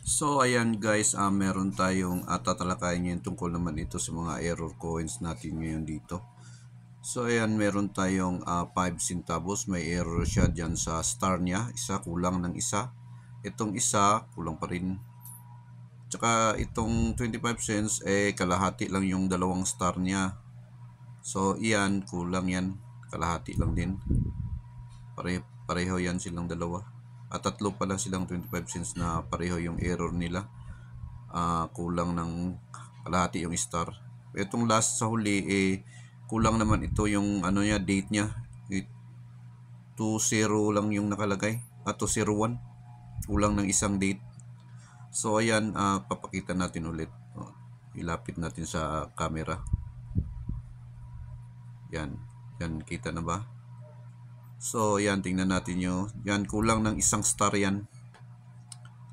So ayan guys, meron tayong tatalakayin ngayon tungkol naman ito sa mga error coins natin ngayon dito. So ayan, meron tayong 5 centavos, may error siya dyan sa star niya, isa kulang ng isa. Itong isa kulang pa rin. Tsaka itong 25 cents kalahati lang yung dalawang star niya. So iyan, kulang yan, kalahati lang din. Pareho yan silang dalawa. At tatlo pala silang 25 cents na pareho yung error nila. Kulang ng kalahati yung star. Itong last sa huli kulang naman ito yung ano niya, date niya. 20 lang yung nakalagay. 201. Kulang ng isang date. So ayan, papakita natin ulit. Ilapit natin sa camera. Yan. Yan, kita na ba? So yan, tingnan natin nyo. Yan, kulang ng isang star yan.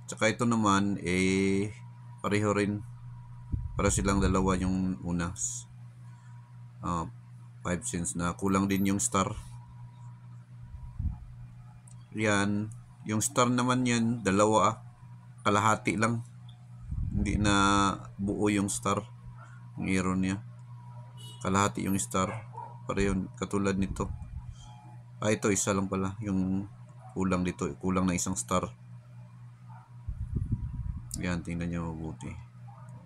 Tsaka ito naman pareho rin. Para silang dalawa yung una. 5 cents na kulang din yung star. Yan, yung star naman yan, dalawa kalahati lang. Hindi na buo yung star. Ang error niya. Kalahati yung star. Pareho katulad nito. Ito isa lang pala yung kulang dito. Kulang na isang star. Yan, tingnan nyo mabuti.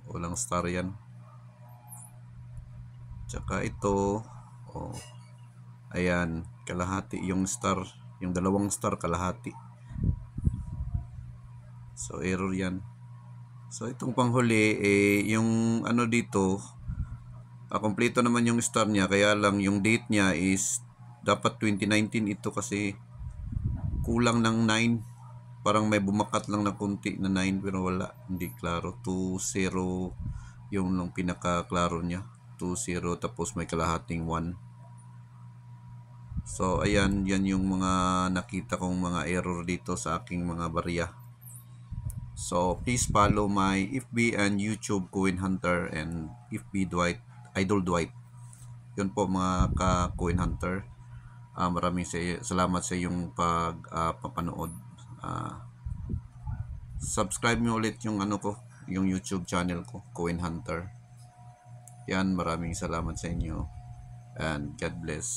Walang star yan. Tsaka ito, ayan, kalahati yung star. Yung dalawang star kalahati. So error yan. So itong panghuli yung ano dito, kompleto naman yung star niya, kaya lang yung date niya is dapat 2019 ito kasi kulang ng 9. Parang may bumakat lang na kunti na 9 pero wala, hindi klaro. 20 yung pinaka-klaro niya. 20 tapos may kalahating 1. So ayan, yan yung mga nakita kong mga error dito sa aking mga barya. So please follow my FB and YouTube Coin Hunter and FB Idol Dwight. Yun po mga ka-Coin Hunter. Maraming salamat sa iyong papanood. Subscribe nyo ulit yung yung YouTube channel ko, Coin Hunter. Yan, maraming salamat sa inyo and God bless.